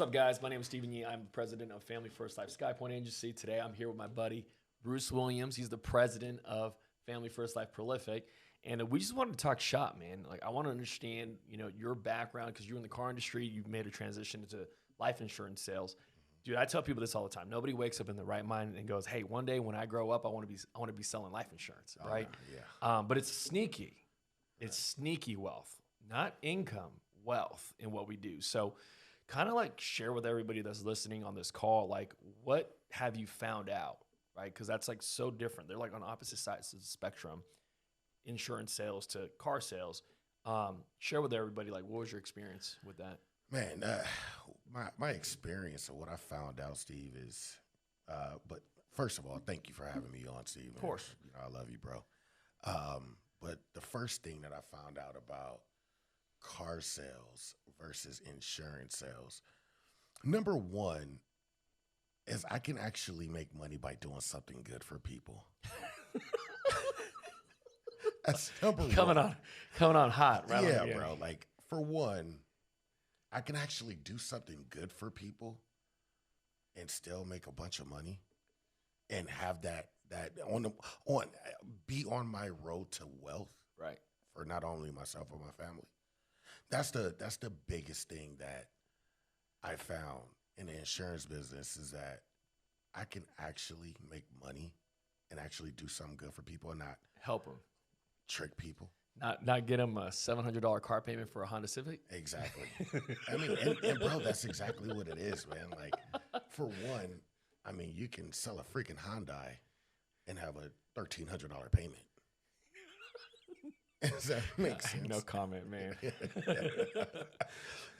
What's up, guys? My name is Stephen Yee. I'm the president of Family First Life SkyPoint Agency. Today, I'm here with my buddy, Bruce Williams. He's the president of Family First Life Prolific. And we just wanted to talk shop, man. Like, I want to understand, your background, because you're in the car industry. You've made a transition into life insurance sales. Dude, I tell people this all the time. Nobody wakes up in the right mind and goes, "Hey, one day when I grow up, I want to be selling life insurance," right? Yeah. But it's sneaky. It's sneaky wealth, not income, wealth in what we do. So kind of like share with everybody that's listening on this call, like, what have you found out, right? Because that's like so different. They're like on opposite sides of the spectrum, insurance sales to car sales. Share with everybody, like, what was your experience with that? Man, my experience of what I found out, Steve, is, but first of all, thank you for having me on, Steve. Of course. I love you, bro. But the first thing that I found out about car sales versus insurance sales, number one, is I can actually make money by doing something good for people. That's number one. Coming on hot, right? Yeah, bro. Like, for one, I can actually do something good for people and still make a bunch of money and have that be on my road to wealth, right? For not only myself but my family. That's the biggest thing that I found in the insurance business, is that I can actually make money and actually do something good for people and not Help them. trick people. Not get them a $700 car payment for a Honda Civic. Exactly. I mean, and bro, that's exactly what it is, man. Like, for one, I mean, you can sell a freaking Hyundai and have a $1,300 payment. Does that make sense? No comment, man.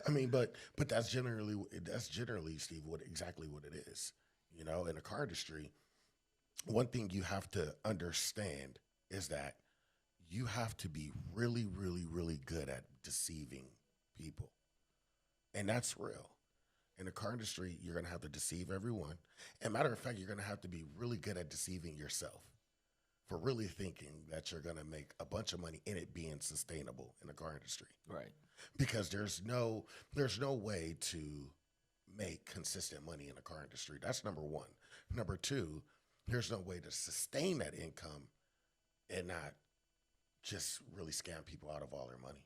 I mean, but that's generally, Steve, exactly what it is. In the car industry, one thing you have to understand is that you have to be really, really, really good at deceiving people. And that's real. In the car industry, you're going to have to deceive everyone. And matter of fact, you're going to have to be really good at deceiving yourself for really thinking that you're going to make a bunch of money in it being sustainable in the car industry. Right. Because there's no way to make consistent money in the car industry. That's number one. Number two, there's no way to sustain that income and not just really scam people out of all their money.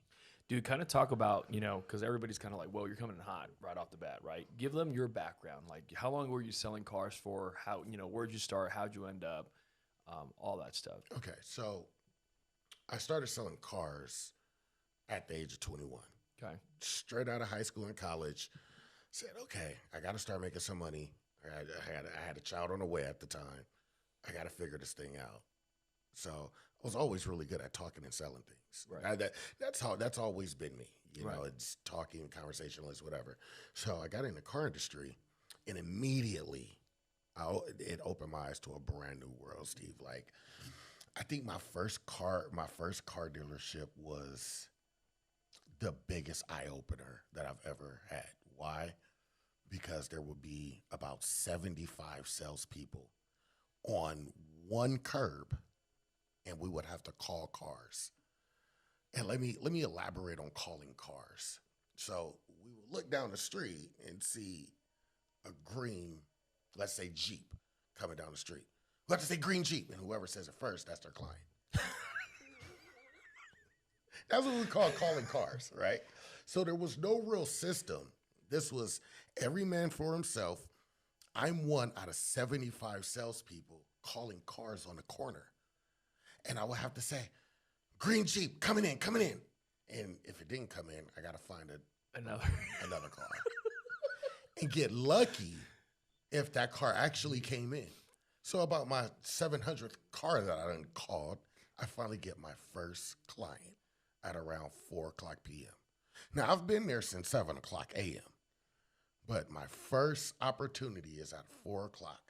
Dude, kind of talk about, because everybody's kind of like, well, you're coming in hot right off the bat, right? Give them your background. Like, how long were you selling cars for? How, where'd you start? How'd you end up? All that stuff. Okay, so I started selling cars at the age of 21. Okay. Straight out of high school and college. Said, okay, I got to start making some money. I had a child on the way at the time. I got to figure this thing out. So I was always really good at talking and selling things. Right. That's always been me. Right. It's talking, conversationalist, whatever. So I got in the car industry, and immediately it opened my eyes to a brand new world, Steve. Like, I think my first car dealership was the biggest eye opener that I've ever had. Why? Because there would be about 75 salespeople on one curb, and we would have to call cars. And let me elaborate on calling cars. So we would look down the street and see a green, let's say, Jeep coming down the street. We have to say green Jeep, and whoever says it first, that's their client. That's what we call calling cars, right? So there was no real system. This was every man for himself. I'm one out of 75 salespeople calling cars on the corner. And I would have to say, green Jeep, coming in. And if it didn't come in, I got to find another car. And get lucky if that car actually came in. So about my 700th car that I done called, I finally get my first client at around 4 o'clock p.m. Now, I've been there since 7 o'clock a.m., but my first opportunity is at 4 o'clock.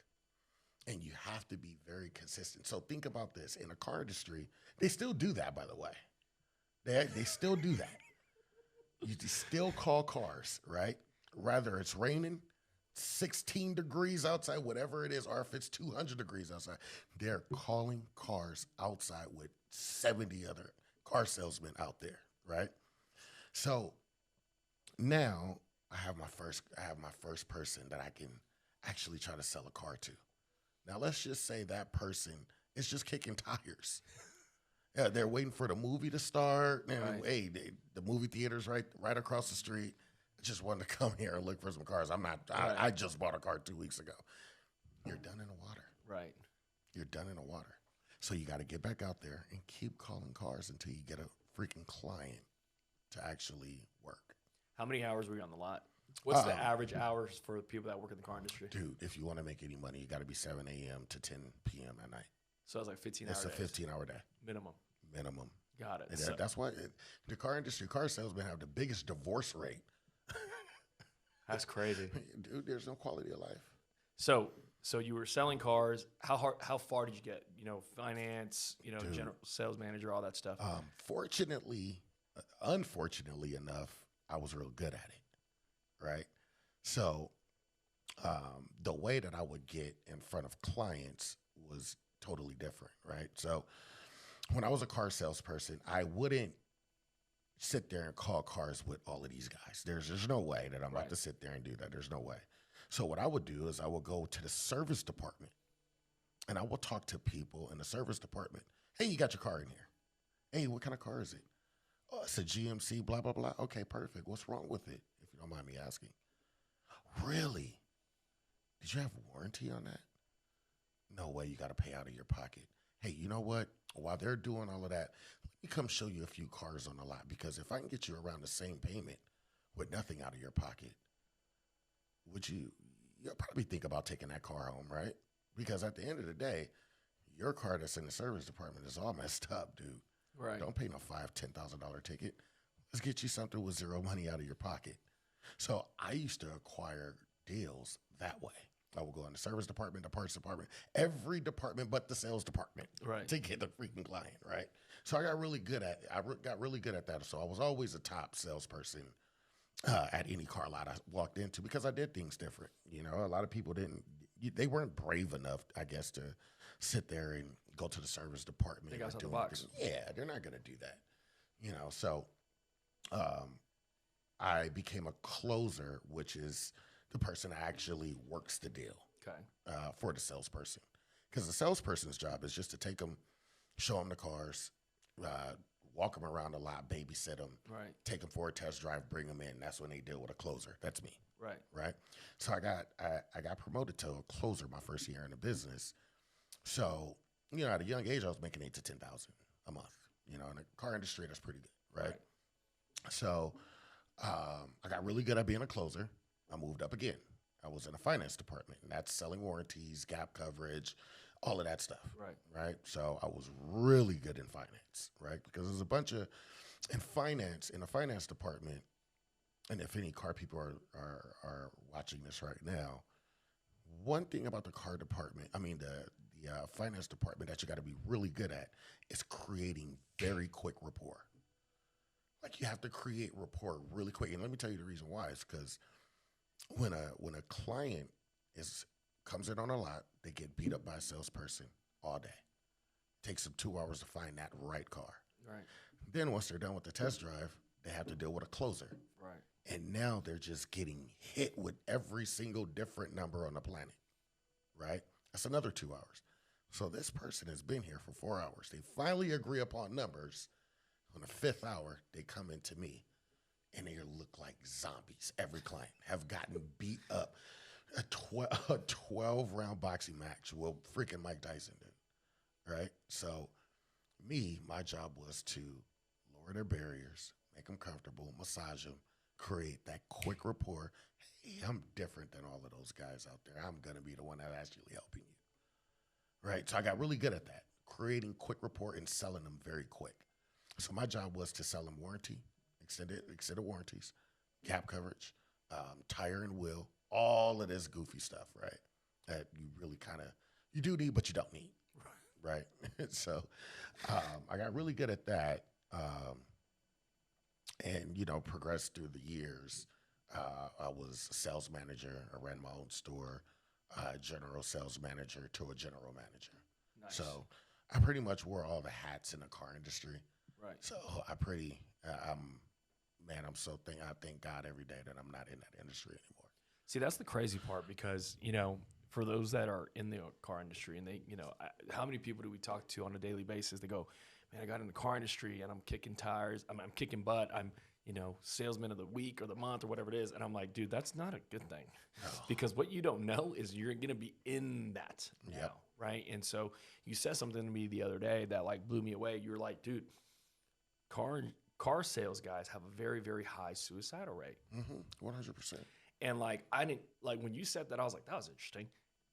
And you have to be very consistent. So think about this. In the car industry, they still do that, by the way. They still do that. You still call cars, right? Whether it's raining, 16 degrees outside, whatever it is, or if it's 200 degrees outside, they're calling cars outside with 70 other car salesmen out there, right? So now I have my first person that I can actually try to sell a car to. Now let's just say that person is just kicking tires. Yeah, they're waiting for the movie to start. And Right. hey, the movie theater's right across the street. I just wanted to come here and look for some cars. Right. I just bought a car 2 weeks ago. You're done in the water. Right. You're done in the water. So you got to get back out there and keep calling cars until you get a freaking client to actually work. How many hours were you on the lot? What's the Um, average hours for people that work in the car industry? Dude, if you want to make any money, you got to be 7 a.m. to 10 p.m. at night. So it's like 15 It's hours. a 15-hour day Minimum. Got it. And So, that's why the car industry, car salesmen have the biggest divorce rate. that's crazy. Dude, there's no quality of life. So you were selling cars. How far did you get? Finance, Dude. general sales manager, all that stuff. Unfortunately enough, I was real good at it, right? So the way that I would get in front of clients was totally different, right? So when I was a car salesperson, I wouldn't sit there and call cars with all of these guys. There's no way that I'm about to sit there and do that. There's no way. So what I would do is I would go to the service department and I will talk to people in the service department. Hey, you got your car in here. Hey, what kind of car is it? Oh, it's a GMC, blah, blah, blah. Okay, perfect. What's wrong with it, if you don't mind me asking? Really? Did you have warranty on that? No way, you got to pay out of your pocket. Hey, you know what? While they're doing all of that, let me come show you a few cars on the lot, because if I can get you around the same payment with nothing out of your pocket, you'll probably think about taking that car home, right? Because at the end of the day, your car that's in the service department is all messed up, dude. Right. Don't pay no $5,000-$10,000 ticket. Let's get you something with zero money out of your pocket. So I used to acquire deals that way. I would go in the service department, the parts department, every department but the sales department, Right. to get the freaking client, right? So I got really good at that. So I was always a top salesperson at any car lot I walked into, because I did things different. A lot of people they weren't brave enough, I guess, to sit there and go to the service department. Think outside the and box. Yeah, they're not going to do that. So I became a closer, which is the person that actually works the deal Okay. for the salesperson. Because the salesperson's job is just to take them, show them the cars, walk them around a lot, babysit them, Right. take them for a test drive, bring them in. That's when they deal with a closer. That's me, Right. right? So I got promoted to a closer my first year in the business. So at a young age, I was making $8,000 to $10,000 a month. In the car industry, that's pretty good, right? So I got really good at being a closer. I moved up again. I was in the finance department, and that's selling warranties, gap coverage, all of that stuff. Right. So I was really good in finance, right? Because there's a bunch of in the finance department, and if any car people are watching this right now, one thing about the car department, the finance department that you got to be really good at is creating very quick rapport. Like, you have to create rapport really quick. And let me tell you the reason why. It's because when a client comes in on a lot, they get beat up by a salesperson all day. Takes them 2 hours to find that right car. Right. Then once they're done with the test drive, they have to deal with a closer. Right. And now they're just getting hit with every single different number on the planet, right? That's another 2 hours. So this person has been here for 4 hours. They finally agree upon numbers. On the 5th hour, they come into me, and they look like zombies. Every client have gotten beat up. A 12-round boxing match with freaking Mike Tyson did, right? So my job was to lower their barriers, make them comfortable, massage them, create that quick rapport. Hey, I'm different than all of those guys out there. I'm going to be the one that's actually helping you, right? So I got really good at that, creating quick rapport and selling them very quick. So my job was to sell them warranty, extended warranties, gap coverage, tire and wheel, all of this goofy stuff, right? That you really you do need, but you don't need, right? So I got really good at that, and progressed through the years. I was a sales manager. I ran my own store, general sales manager to a general manager. Nice. So I pretty much wore all the hats in the car industry. Right. So I'm man, I thank God every day that I'm not in that industry anymore. See, that's the crazy part because, you know, for those that are in the car industry and they, you know, how many people do we talk to on a daily basis? They go, man, I got in the car industry and I'm kicking tires. I'm kicking butt. I'm, you know, salesman of the week or the month or whatever it is. And I'm like, dude, that's not a good thing because what you don't know is you're going to be in that now. Right. And so you said something to me the other day that like blew me away. You're like, dude, car sales guys have a very, very high suicidal rate. 100%. And like, I didn't like when you said that, I was like, that was interesting.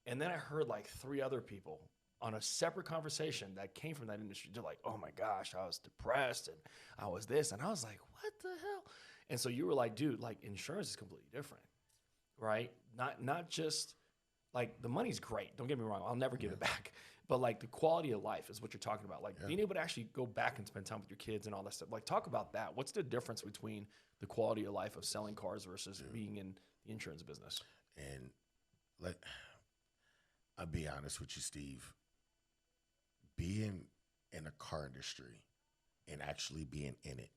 And then I heard like 3 other people on a separate conversation that came from that industry. They're like, oh my gosh, I was depressed and I was this. And I was like, what the hell? And so you were like, dude, like insurance is completely different, right? Not just like the money's great. Don't get me wrong. I'll never give it back. But like the quality of life is what you're talking about. Like being able to actually go back and spend time with your kids and all that stuff. Like talk about that. What's the difference between the quality of life of selling cars versus being in the insurance business? And I'll be honest with you, Steve. Being in the car industry and actually being in it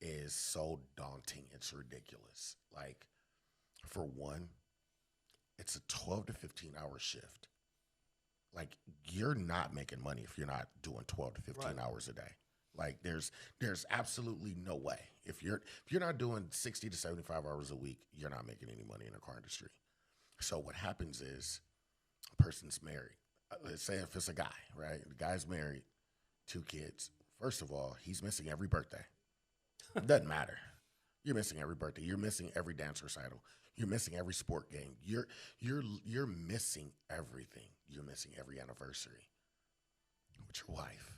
is so daunting. It's ridiculous. Like, for one, it's a 12 to 15 hour shift. Like, you're not making money if you're not doing 12 to 15 hours a day. Like, there's absolutely no way. If you're not doing 60 to 75 hours a week, you're not making any money in the car industry. So what happens is a person's married. Let's say if it's a guy, right? The guy's married, 2 kids. First of all, he's missing every birthday. Doesn't matter. You're missing every birthday. You're missing every dance recital. You're missing every sport game. You're missing everything. You're missing every anniversary with your wife.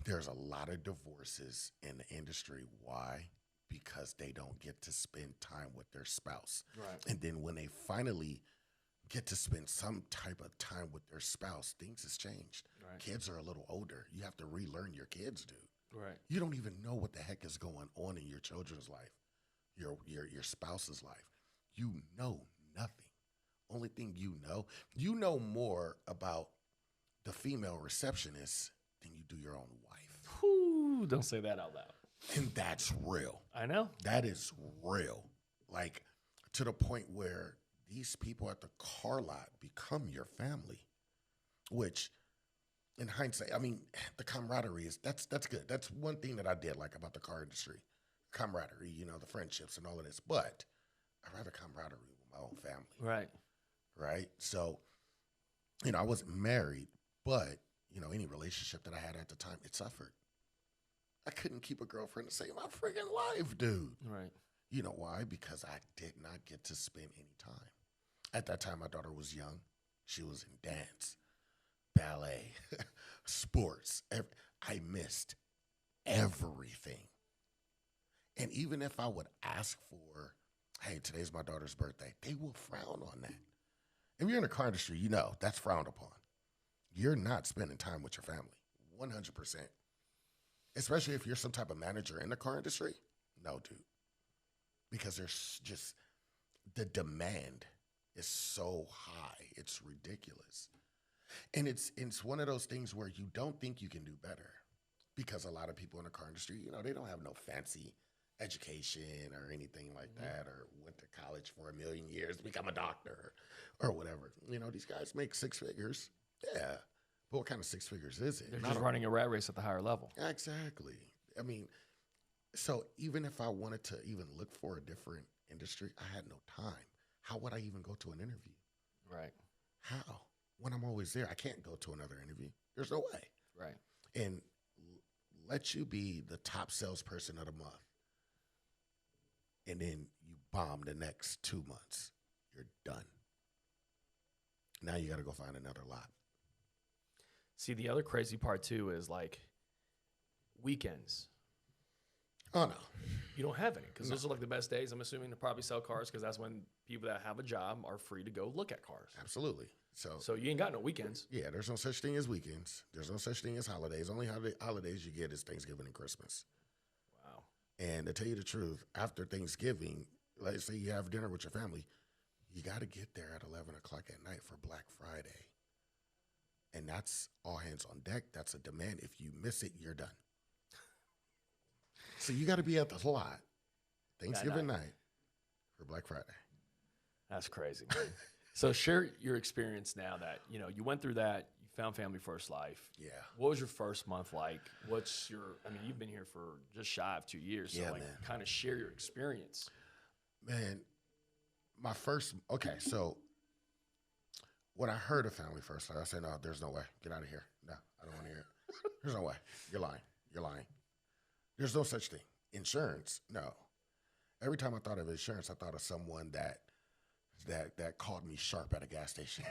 There's a lot of divorces in the industry. Why? Because they don't get to spend time with their spouse. Right. And then when they finally get to spend some type of time with their spouse, things has changed. Right. Kids are a little older. You have to relearn your kids, dude. Right. You don't even know what the heck is going on in your children's life, your spouse's life. You know nothing. Only thing you know more about the female receptionist than you do your own wife. Whew, don't say that out loud. And that's real. I know. That is real. Like, to the point where these people at the car lot become your family, which in hindsight, I mean, the camaraderie that's good. That's one thing that I did like about the car industry, camaraderie, you know, the friendships and all of this, but I rather camaraderie with my own family. Right. Right. So, you know, I wasn't married, but, you know, any relationship that I had at the time, it suffered. I couldn't keep a girlfriend to save my friggin' life, dude. Right. You know why? Because I did not get to spend any time. At that time, my daughter was young. She was in dance, ballet, sports. I missed everything. And even if I would ask for, hey, today's my daughter's birthday, they will frown on that. If you're in the car industry, you know that's frowned upon. You're not spending time with your family, 100%. Especially if you're some type of manager in the car industry. No, dude. Because there's just, the demand is so high. It's ridiculous. And it's one of those things where you don't think you can do better. Because a lot of people in the car industry, you know, they don't have no fancy education or anything like that, or went to college for 1 million years to become a doctor or whatever. You know, these guys make 6 figures. Yeah. But what kind of 6 figures is it? They're just running a rat race at the higher level. Exactly. I mean, so even if I wanted to even look for a different industry, I had no time. How would I even go to an interview? Right. How? When I'm always there, I can't go to another interview. There's no way. Right. And let you be the top salesperson of the month, and then you bomb the next 2 months. You're done. Now you got to go find another lot. See, the other crazy part too is like weekends. Oh, no. You don't have any because those are like the best days, I'm assuming, to probably sell cars because that's when people that have a job are free to go look at cars. Absolutely. So you ain't got no weekends. Yeah, there's no such thing as weekends. There's no such thing as holidays. Only holidays you get is Thanksgiving and Christmas. Wow. And to tell you the truth, after Thanksgiving, let's say you have dinner with your family, you got to get there at 11 o'clock at night for Black Friday. And that's all hands on deck. That's a demand. If you miss it, you're done. So you got to be at the lot Thanksgiving night for Black Friday. That's crazy, man. So share your experience now that, you know, you went through that, you found Family First Life. Yeah. What was your first month like? What's your, I mean, you've been here for just shy of 2 years. So Yeah, like, man. kind of share your experience. Man, so when I heard of Family First Life, I said, no, there's no way. Get out of here. No, I don't want to hear it. There's no way. You're lying. You're lying. Theres no such thing. Insurance, no. Every time I thought of insurance, I thought of someone that called me sharp at a gas station.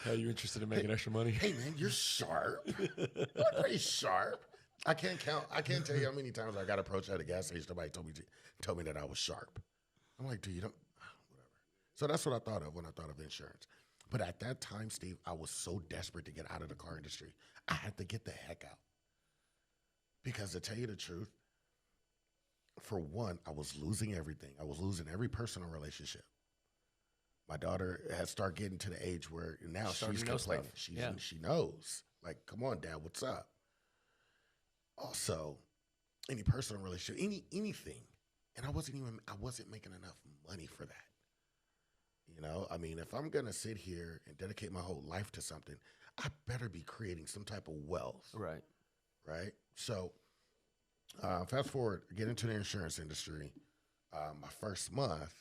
Hey, you interested in making extra money? Hey, man, you're sharp. You're very sharp. I can't tell you how many times I got approached at a gas station. Somebody told me that I was sharp. I'm like, dude, you don't, whatever. So that's what I thought of when I thought of insurance. But at that time, Steve, I was so desperate to get out of the car industry. I had to get the heck out. Because to tell you the truth, for one, I was losing everything. I was losing every personal relationship. My daughter has started getting to the age where now she's complaining. She knows. Like, come on, Dad, what's up? Also, any personal relationship, anything. And I wasn't making enough money for that. You know, I mean, if I'm going to sit here and dedicate my whole life to something, I better be creating some type of wealth. Right. Right. So fast forward, get into the insurance industry. My first month,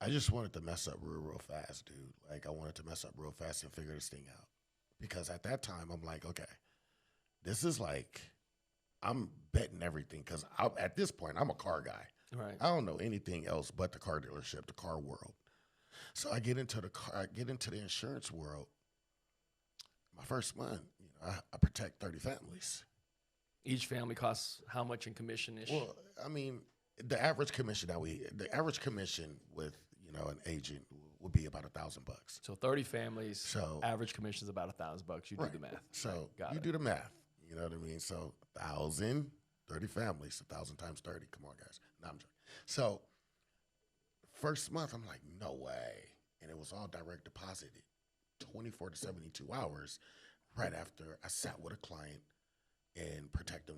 I just wanted to mess up real fast, dude. Like, I wanted to mess up real fast and figure this thing out. Because at that time, I'm like, okay, this is like, I'm betting everything. Because at this point, I'm a car guy. Right. I don't know anything else but the car dealership, the car world. So I get into the insurance world. My first month, you know, I protect 30 families. Each family costs how much in commission-ish? Well, I mean, the average commission with, you know, an agent would be about $1,000. So 30 families, so average commission is about $1,000. You do the math. So you do the math. You know what I mean? So 1,000, 30 families, 1,000 times 30. Come on, guys. No, I'm joking. So first month, I'm like, no way. And it was all direct deposited, 24 to 72 hours right after I sat with a client and protected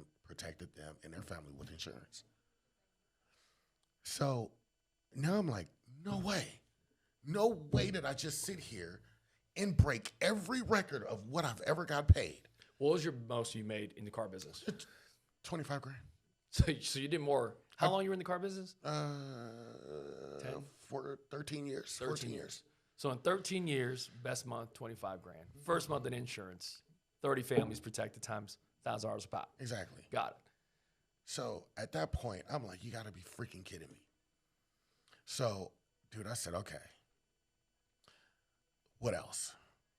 them and their family with insurance. So now I'm like, no way did I just sit here and break every record of what I've ever got paid. What was your most you made in the car business? 25 grand. So you did more. How long you were in the car business? 13 years. 14 years. So in 13 years, best month, 25 grand. First month in insurance, 30 families protected times $1,000 a pop. Exactly. Got it. So at that point, I'm like, you got to be freaking kidding me. So, dude, I said, okay, what else?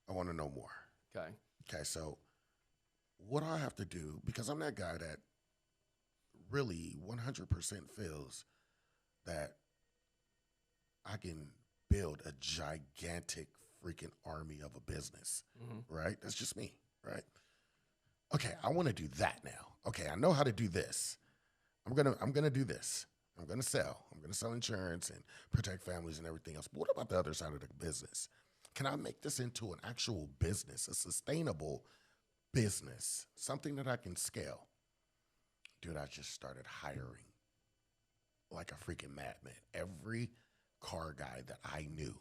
I want to know more. Okay, so what do I have to do? Because I'm that guy that really 100% feels that I can build a gigantic freaking army of a business, right? That's just me, right? Okay, I want to do that now. Okay, I know how to do this. I'm gonna do this. I'm gonna sell insurance and protect families and everything else. But what about the other side of the business? Can I make this into an actual business, a sustainable business, something that I can scale? Dude, I just started hiring like a freaking madman. Every car guy that I knew,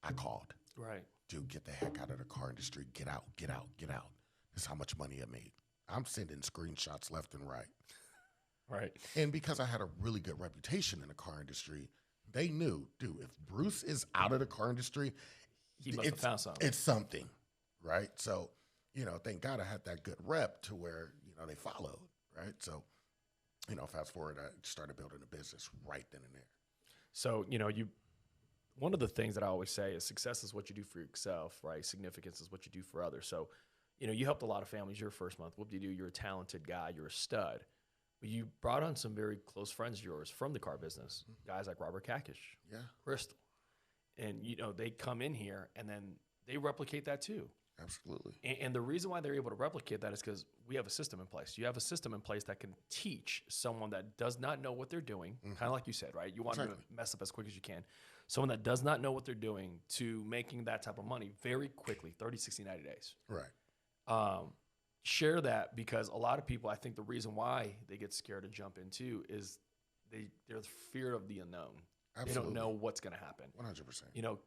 I called. Right. Dude, get the heck out of the car industry. Get out. This is how much money I made. I'm sending screenshots left and right. Right. And because I had a really good reputation in the car industry, they knew, dude, if Bruce is out of the car industry, he must have found something. It's something, right? So, you know, thank God I had that good rep to where, you know, they followed, right? So, you know, fast forward, I started building a business right then and there. So, you know, one of the things that I always say is success is what you do for yourself, right? Significance is what you do for others. So, you know, you helped a lot of families your first month. Whoop-de-doo, you're a talented guy. You're a stud. But you brought on some very close friends of yours from the car business, guys like Robert Kakish, Crystal. And, you know, they come in here and then they replicate that too. Absolutely. And the reason why they're able to replicate that is because we have a system in place. You have a system in place that can teach someone that does not know what they're doing, kind of like you said, right? You want them to mess up as quick as you can. Someone that does not know what they're doing to making that type of money very quickly, 30, 60, 90 days. Right. share that, because a lot of people, I think the reason why they get scared to jump into is they're fear of the unknown. Absolutely. They don't know what's going to happen. 100%. You know,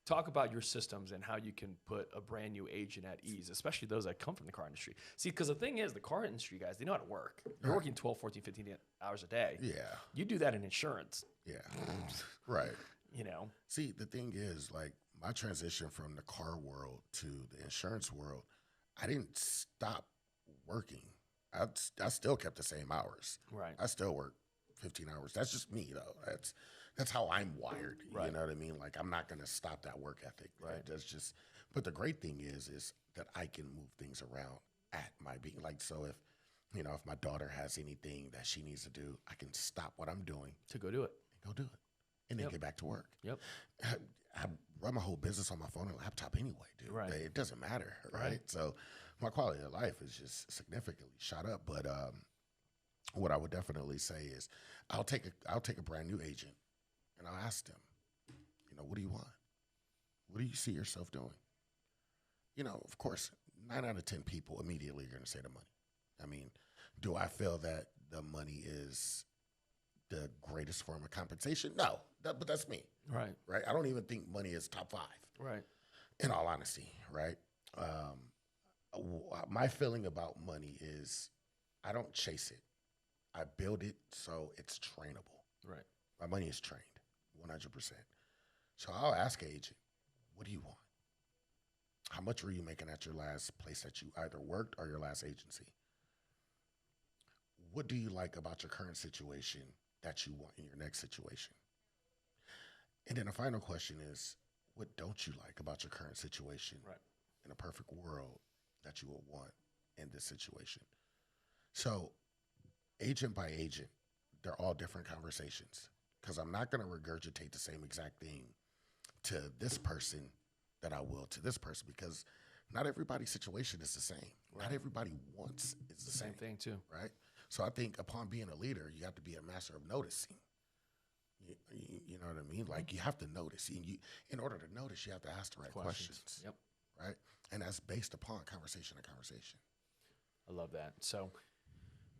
talk about your systems and how you can put a brand new agent at ease, especially those that come from the car industry. See, because the thing is, the car industry guys, they know how to work. You're working 12, 14, 15 hours a day. Yeah. You do that in insurance. Yeah. Right. You know? See, the thing is, like, my transition from the car world to the insurance world, I didn't stop working. I still kept the same hours. Right. I still work 15 hours. That's just me, though. That's how I'm wired. Right. You know what I mean? Like, I'm not going to stop that work ethic. Right. That's just, but the great thing is that I can move things around at my being. Like, so if, you know, if my daughter has anything that she needs to do, I can stop what I'm doing To go do it. and go do it and then get back to work. Yep. I run my whole business on my phone and laptop anyway, dude. Right. It doesn't matter, right? Right. So my quality of life is just significantly shot up. But what I would definitely say is I'll take a brand new agent and I'll ask them, you know, what do you want? What do you see yourself doing? You know, of course, 9 out of 10 people immediately are going to say the money. I mean, do I feel that the money is the greatest form of compensation? No, but that's me. Right. Right. I don't even think money is top 5. Right. In all honesty, right? My feeling about money is I don't chase it. I build it so it's trainable. Right. My money is trained 100%. So I'll ask an agent, what do you want? How much were you making at your last place that you either worked or your last agency? What do you like about your current situation that you want in your next situation? And then the final question is, what don't you like about your current situation in a perfect world that you would want in this situation? So agent by agent, they're all different conversations, because I'm not going to regurgitate the same exact thing to this person that I will to this person, because not everybody's situation is the same. Right. Not everybody wants is the Same thing too. right? So I think upon being a leader, you have to be a master of noticing. You know what I mean? Like, you have to notice. And in order to notice, you have to ask the right questions. Yep. Right? And that's based upon conversation to conversation. I love that. So,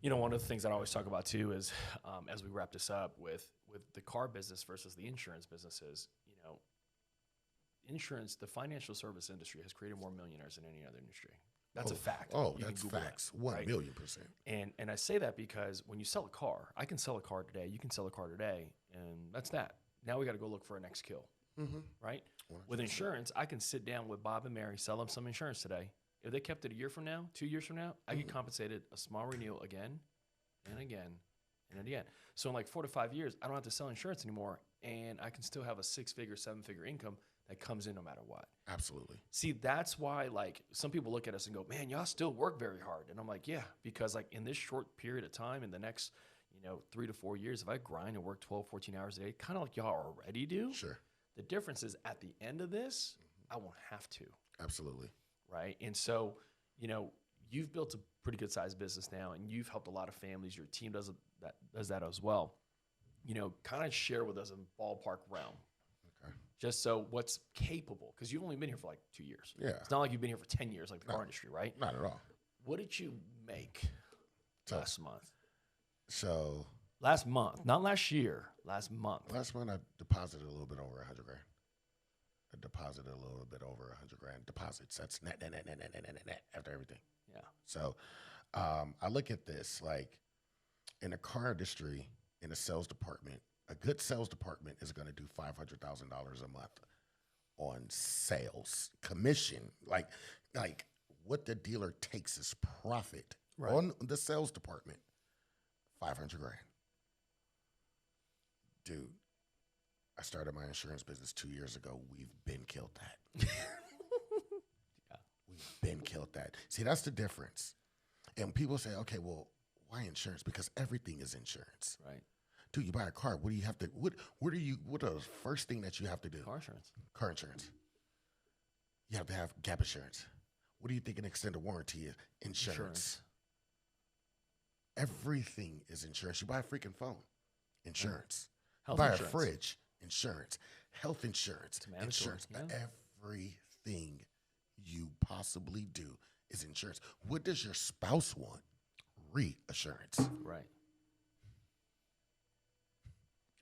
you know, one of the things that I always talk about too is, as we wrap this up with the car business versus the insurance businesses, you know, insurance, the financial service industry has created more millionaires than any other industry. That's a fact. Oh, You can that's Google facts. that, 1 right? million percent. And I say that because when you sell a car, I can sell a car today, you can sell a car today, and that's that. Now we got to go look for our next kill, right? 100%. With insurance, I can sit down with Bob and Mary, sell them some insurance today. If they kept it a year from now, 2 years from now, I get compensated a small renewal again and again and again. So in like 4 to 5 years, I don't have to sell insurance anymore, and I can still have a 6-figure, 7-figure income that comes in no matter what. Absolutely. See, that's why, like, some people look at us and go, man, y'all still work very hard. And I'm like, yeah, because like in this short period of time, in the next, 3 to 4 years, if I grind and work 12, 14 hours a day, kind of like y'all already do. Sure. The difference is at the end of this, I won't have to. Absolutely. Right. And so, you've built a pretty good sized business now, and you've helped a lot of families. Your team does that as well. Kind of share with us a ballpark realm. Okay. Just so what's capable, because you've only been here for like 2 years. Yeah. It's not like you've been here for 10 years like the car industry, right? Not at all. What did you make last month? So Last month, not last year, last month. last month I deposited a little bit over 100 grand. I deposited a little bit over 100 grand deposits. That's net after everything. Yeah. So I look at this like in the car industry, in the sales department, a good sales department is going to do $500,000 a month on sales commission. Like what the dealer takes is profit on the sales department. 500 grand. Dude, I started my insurance business 2 years ago. We've been killed that. We've been killed that. See, that's the difference. And people say, okay, well, why insurance? Because everything is insurance. Right. Dude, you buy a car. What do you have to? What are the first thing that you have to do? Car insurance. Car insurance. You have to have gap insurance. What do you think an extended warranty is? Insurance. Everything is insurance. You buy a freaking phone, insurance. Health buy insurance. a fridge, insurance. Health insurance, mandatory, insurance. yeah. Everything you possibly do is insurance. What does your spouse want? Reassurance. Right.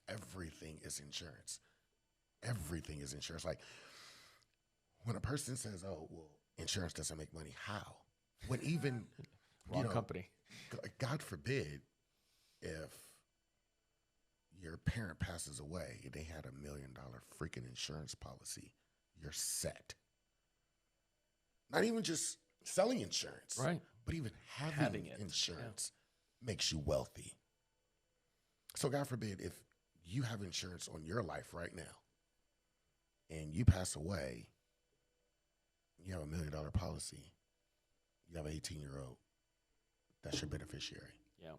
Everything is insurance. Everything is insurance. Like when a person says, "Oh, well, insurance doesn't make money," how? When even Wrong company. God forbid, if your parent passes away and they had $1 million freaking insurance policy, you're set. Not even just selling insurance, Right? but even having it. insurance makes you wealthy. So God forbid, if you have insurance on your life right now and you pass away, you have $1 million policy, you have an 18-year-old, that's your beneficiary. Yeah.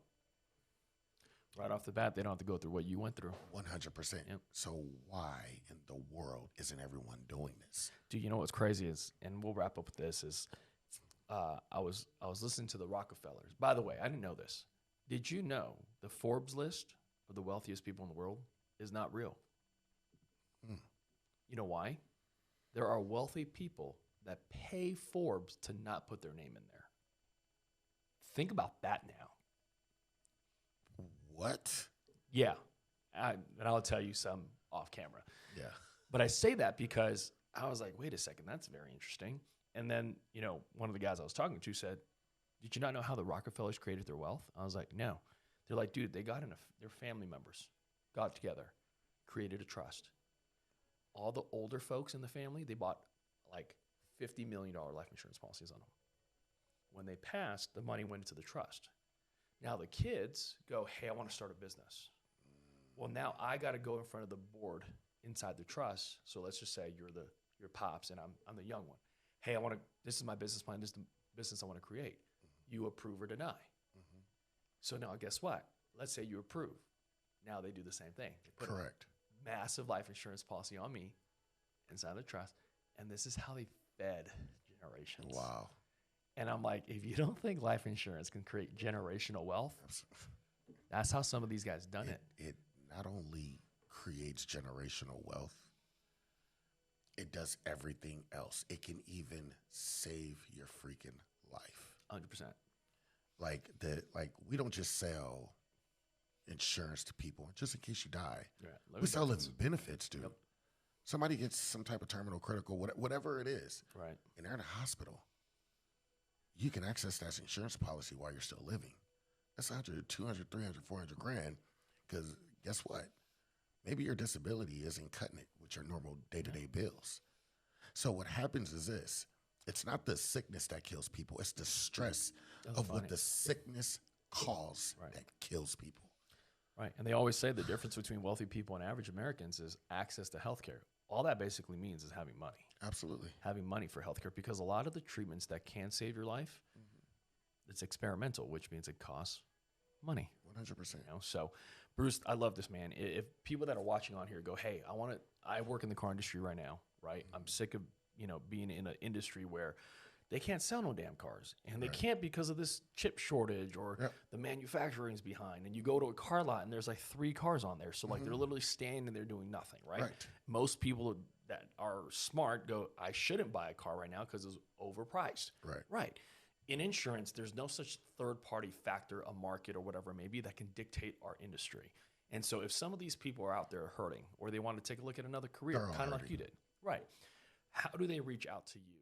Right off the bat, they don't have to go through what you went through. 100%. Yep. So why in the world isn't everyone doing this? Dude, you know what's crazy is, and we'll wrap up with this, is I was listening to the Rockefellers. By the way, I didn't know this. Did you know the Forbes list of the wealthiest people in the world is not real? You know why? There are wealthy people that pay Forbes to not put their name in there. Think about that now. What? Yeah. And I'll tell you some off camera. Yeah. But I say that because I was like, wait a second, that's very interesting. And then, you know, one of the guys I was talking to said, did you not know how the Rockefellers created their wealth? I was like, no. They're like, dude, they got in their family members got together, created a trust. All the older folks in the family, they bought like $50 million life insurance policies on them. When they passed, the money went into the trust. Now the kids go, hey, I want to start a business. Well, now I got to go in front of the board inside the trust. So let's just say you're your pops and I'm the young one. Hey, this is my business plan. This is the business I want to create. You approve or deny. So now guess what? Let's say you approve. Now they do the same thing. They put Correct. a massive life insurance policy on me inside the trust. And this is how they fed generations. Wow. And I'm like, if you don't think life insurance can create generational wealth, that's how some of these guys done it. It not only creates generational wealth, it does everything else. It can even save your freaking life. 100%. Like we don't just sell insurance to people just in case you die. Yeah, we sell them benefits, dude. Yep. Somebody gets some type of terminal, critical, whatever it is, Right. and they're in a hospital. You can access that insurance policy while you're still living. That's 100, 200, 300, 400 grand. Because guess what? Maybe your disability isn't cutting it with your normal day-to-day bills. So what happens is this. It's not the sickness that kills people. It's the stress of what the sickness causes that kills people. Right. And they always say the difference between wealthy people and average Americans is access to healthcare. All that basically means is having money. Absolutely. Having money for healthcare, because a lot of the treatments that can save your life, it's experimental, which means it costs money. 100%. You know? So, Bruce, I love this, man. If people that are watching on here go, hey, I work in the car industry right now, right? I'm sick of, being in an industry where they can't sell no damn cars. And they can't because of this chip shortage or the manufacturing's behind. And you go to a car lot and there's like 3 cars on there. So like they're literally standing there doing nothing, right? Most people that are smart go, I shouldn't buy a car right now because it's overpriced. Right. In insurance, there's no such third-party factor, a market or whatever it may be, that can dictate our industry. And so if some of these people are out there hurting or they want to take a look at another career, kind of like you did, right? How do they reach out to you?